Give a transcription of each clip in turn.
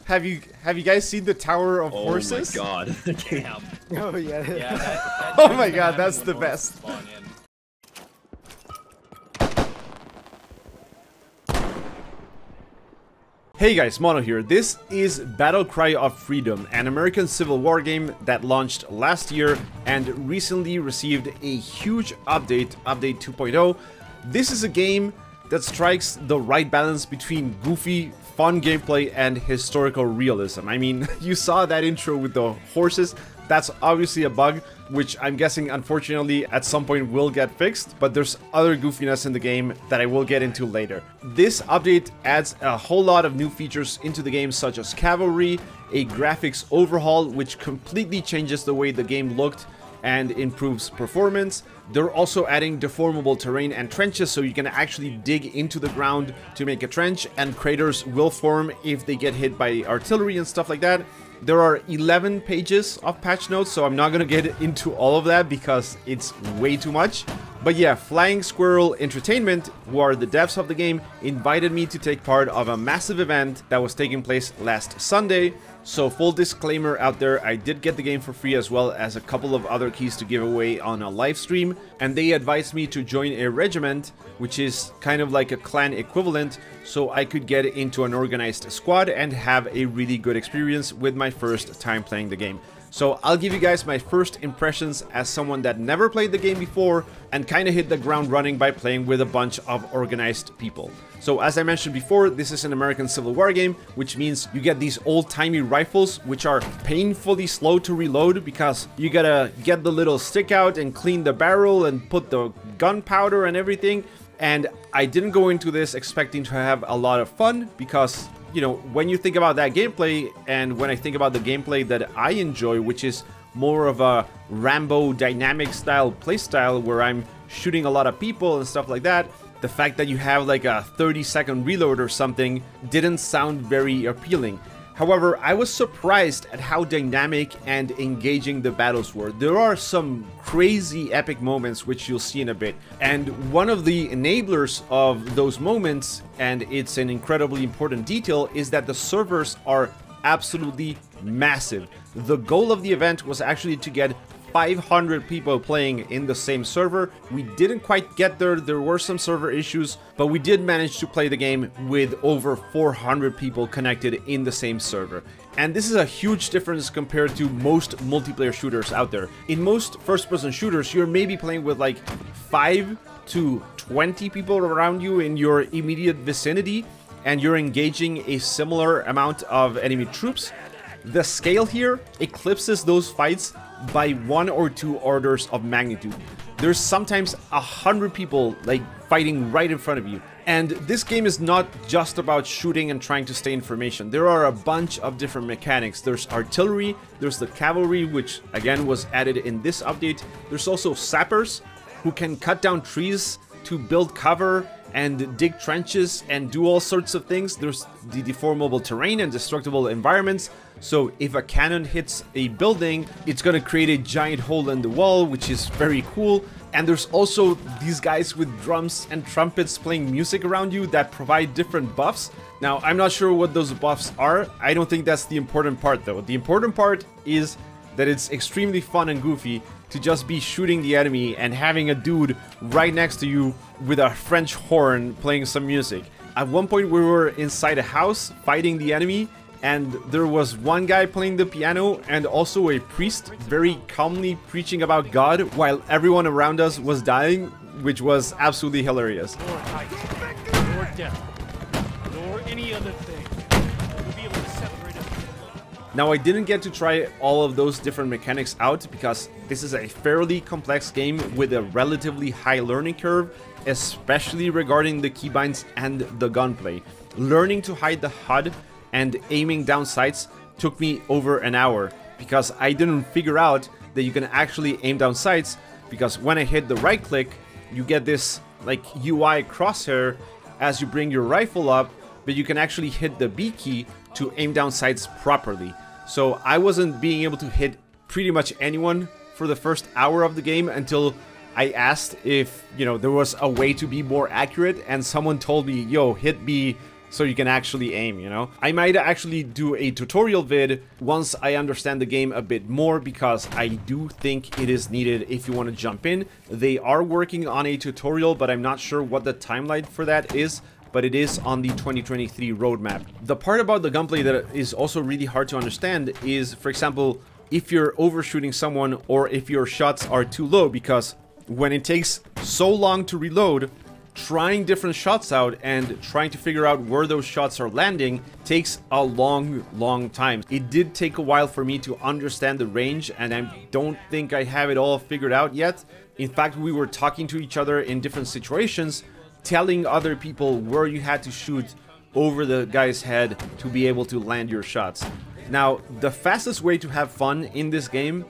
Have you guys seen the Tower of Horses? Oh my god. Damn. Oh yeah. Yeah, that Oh my god, that's the best. Spawn in. Hey guys, Mono here. This is Battle Cry of Freedom, an American Civil War game that launched last year and recently received a huge update, Update 2.0. This is a game that strikes the right balance between goofy, fun gameplay and historical realism. I mean, you saw that intro with the horses. That's obviously a bug, which I'm guessing unfortunately at some point will get fixed, but there's other goofiness in the game that I will get into later. This update adds a whole lot of new features into the game, such as Cavalry, a graphics overhaul which completely changes the way the game looked and improves performance. They're also adding deformable terrain and trenches, so you can actually dig into the ground to make a trench, and craters will form if they get hit by artillery and stuff like that. There are 11 pages of patch notes, so I'm not gonna get into all of that because it's way too much. But yeah, Flying Squirrel Entertainment, who are the devs of the game, invited me to take part of a massive event that was taking place last Sunday. So full disclaimer out there, I did get the game for free as well as a couple of other keys to give away on a live stream, and they advised me to join a regiment, which is kind of like a clan equivalent, so I could get into an organized squad and have a really good experience with my first time playing the game. So I'll give you guys my first impressions as someone that never played the game before and kind of hit the ground running by playing with a bunch of organized people. So as I mentioned before, this is an American Civil War game, which means you get these old-timey rifles which are painfully slow to reload because you gotta get the little stick out and clean the barrel and put the gunpowder and everything. And I didn't go into this expecting to have a lot of fun because, you know, when you think about that gameplay and when I think about the gameplay that I enjoy, which is more of a Rambo dynamic style playstyle where I'm shooting a lot of people and stuff like that, the fact that you have like a 30-second reload or something didn't sound very appealing. However, I was surprised at how dynamic and engaging the battles were. There are some crazy epic moments which you'll see in a bit. And one of the enablers of those moments, and it's an incredibly important detail, is that the servers are absolutely massive. The goal of the event was actually to get 500 people playing in the same server. We didn't quite get there, there were some server issues, but we did manage to play the game with over 400 people connected in the same server. And this is a huge difference compared to most multiplayer shooters out there. In most first-person shooters, you're maybe playing with like 5 to 20 people around you in your immediate vicinity, and you're engaging a similar amount of enemy troops. The scale here eclipses those fights by 1 or 2 orders of magnitude. There's sometimes 100 people like fighting right in front of you. And this game is not just about shooting and trying to stay in formation. There are a bunch of different mechanics. There's artillery, there's the cavalry, which again was added in this update. There's also sappers who can cut down trees to build cover and dig trenches and do all sorts of things. There's the deformable terrain and destructible environments. So if a cannon hits a building, it's gonna create a giant hole in the wall, which is very cool. And there's also these guys with drums and trumpets playing music around you that provide different buffs. Now, I'm not sure what those buffs are. I don't think that's the important part though. The important part is that it's extremely fun and goofy to just be shooting the enemy and having a dude right next to you with a French horn playing some music. At one point we were inside a house fighting the enemy, and there was one guy playing the piano and also a priest very calmly preaching about God while everyone around us was dying, which was absolutely hilarious. Nor height, nor depth, nor any other thing will be able to separate us. Now, I didn't get to try all of those different mechanics out because this is a fairly complex game with a relatively high learning curve, especially regarding the keybinds and the gunplay. Learning to hide the HUD and aiming down sights took me over an hour because I didn't figure out that you can actually aim down sights, because when I hit the right click, you get this like UI crosshair as you bring your rifle up, but you can actually hit the B key to aim down sights properly. So I wasn't being able to hit pretty much anyone for the first hour of the game until I asked if, you know, there was a way to be more accurate, and someone told me, yo, hit B so you can actually aim, you know? I might actually do a tutorial vid once I understand the game a bit more, because I do think it is needed if you want to jump in. They are working on a tutorial, but I'm not sure what the timeline for that is, but it is on the 2023 roadmap. The part about the gunplay that is also really hard to understand is, for example, if you're overshooting someone or if your shots are too low, because when it takes so long to reload, trying different shots out and trying to figure out where those shots are landing takes a long time. It did take a while for me to understand the range, and I don't think I have it all figured out yet. In fact, we were talking to each other in different situations, telling other people where you had to shoot over the guy's head to be able to land your shots. Now, the fastest way to have fun in this game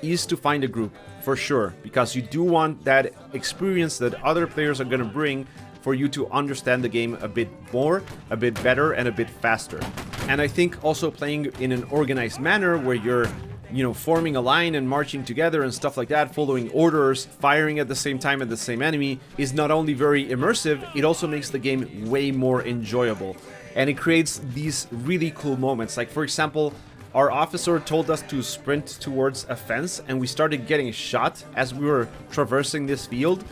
is to find a group, for sure, because you do want that experience that other players are going to bring for you to understand the game a bit more, a bit better, and a bit faster. And I think also playing in an organized manner where you're, you know, forming a line and marching together and stuff like that, following orders, firing at the same time at the same enemy, is not only very immersive, it also makes the game way more enjoyable. And it creates these really cool moments. Like, for example, our officer told us to sprint towards a fence, and we started getting shot as we were traversing this field.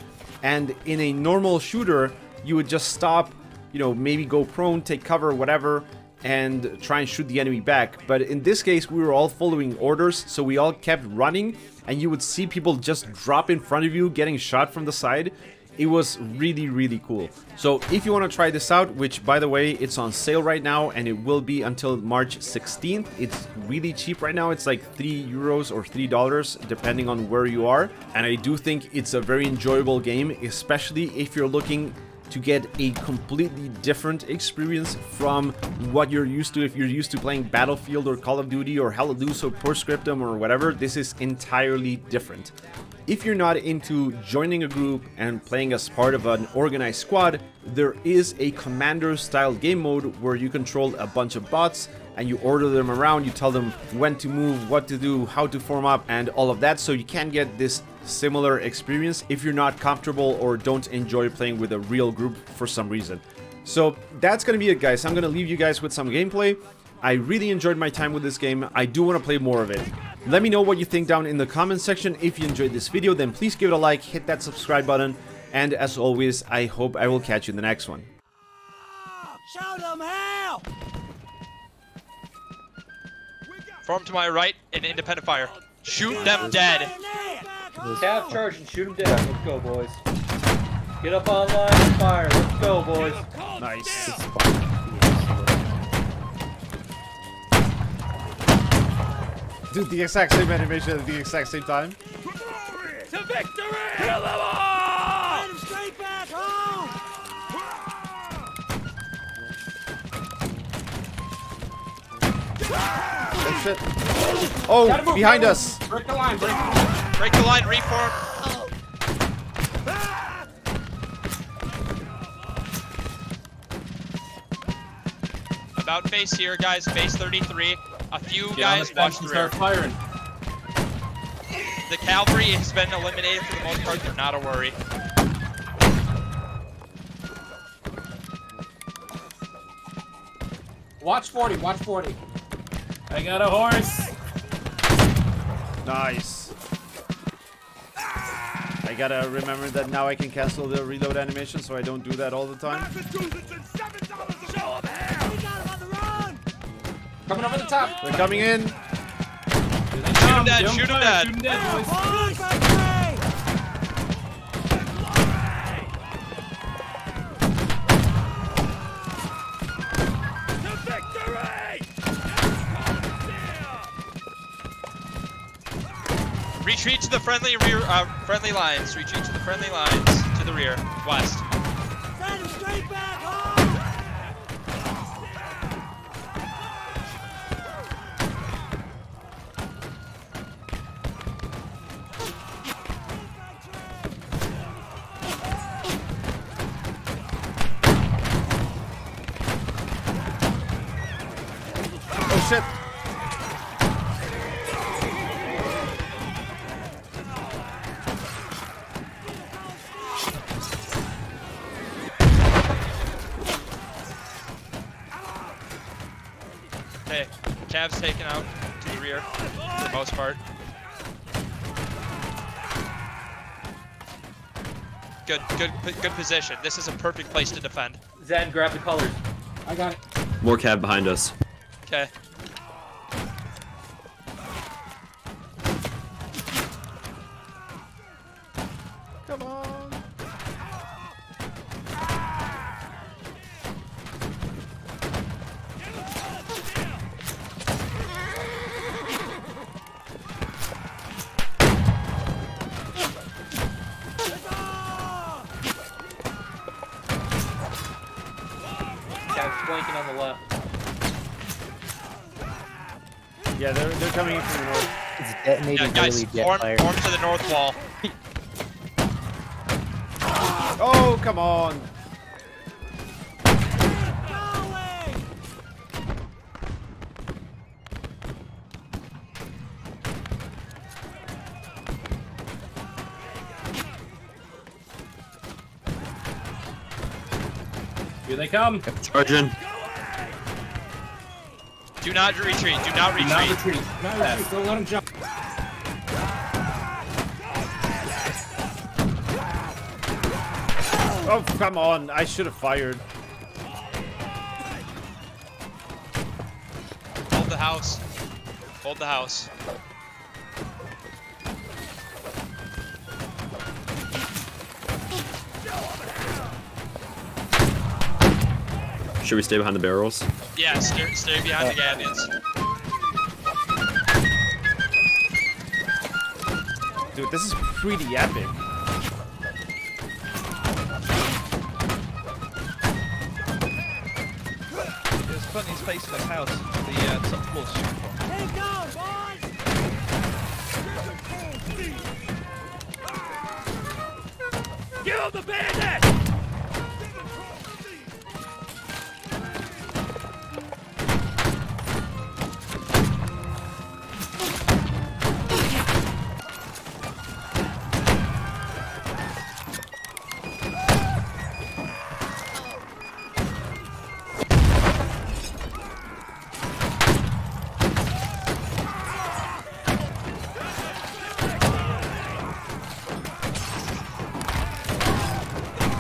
And in a normal shooter, you would just stop, you know, maybe go prone, take cover, whatever, and try and shoot the enemy back. But in this case, we were all following orders, so we all kept running, and you would see people just drop in front of you, getting shot from the side. It was really cool. So if you want to try this out, which by the way, it's on sale right now, and it will be until March 16th. It's really cheap right now. It's like €3 or $3 depending on where you are. And I do think it's a very enjoyable game, especially if you're looking to get a completely different experience from what you're used to. If you're used to playing Battlefield or Call of Duty or Hellodus or Postscriptum or whatever, this is entirely different. If you're not into joining a group and playing as part of an organized squad, there is a commander-style game mode where you control a bunch of bots and you order them around, you tell them when to move, what to do, how to form up, and all of that, so you can get this similar experience if you're not comfortable or don't enjoy playing with a real group for some reason. So that's gonna be it, guys. I'm gonna leave you guys with some gameplay. I really enjoyed my time with this game. I do want to play more of it. Let me know what you think down in the comment section. If you enjoyed this video, then please give it a like, hit that subscribe button, and as always, I hope I will catch you in the next one. Show them how! Form to my right in independent fire. Shoot them dead. Cap charge and shoot them dead. Let's go, boys. Get up on line and fire. Let's go, boys. Nice. Do the exact same animation at the exact same time. To victory! Kill them all! Send them straight back home! Oh shit. Oh, behind us. Break the line, Break the line, reform. About face here, guys. Face 33. A few guys watch the rear. Firing. The cavalry has been eliminated for the most part. They're not a worry. Watch 40, watch 40. I got a horse. Nice. I gotta remember that now I can cancel the reload animation, so I don't do that all the time. Coming over the top. They're coming in. Shoot him dead, shoot him dead. Shoot him dead, boys. Retreat to the friendly rear, friendly lines. Retreat to the friendly lines to the rear, west. Send them straight back home! Oh shit. Okay, Cav's taken out to the rear for the most part. Good position. This is a perfect place to defend. Zen, grab the colors. I got it. More Cav behind us. Okay. Come on. Cav's flanking on the left. Yeah, they're coming in from the north. It's detonating Yeah, guys, early jet form fire. to the north wall. Oh, come on. Going! Here they come. Charging. Do not retreat. Do not retreat. Not retreat. Not retreat. Don't let them jump. Oh, come on. I should have fired. Hold the house. Hold the house. Should we stay behind the barrels? Yeah, stay behind the Gavians. Dude, this is pretty epic. There's plenty of space in this house. The top floor's super far. Keep going, boys! Give him the bandit!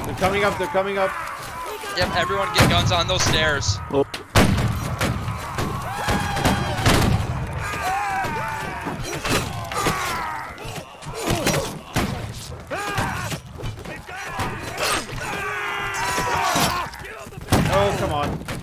They're coming up. They're coming up. Yep, everyone get guns on those stairs. Oh. Oh, come on.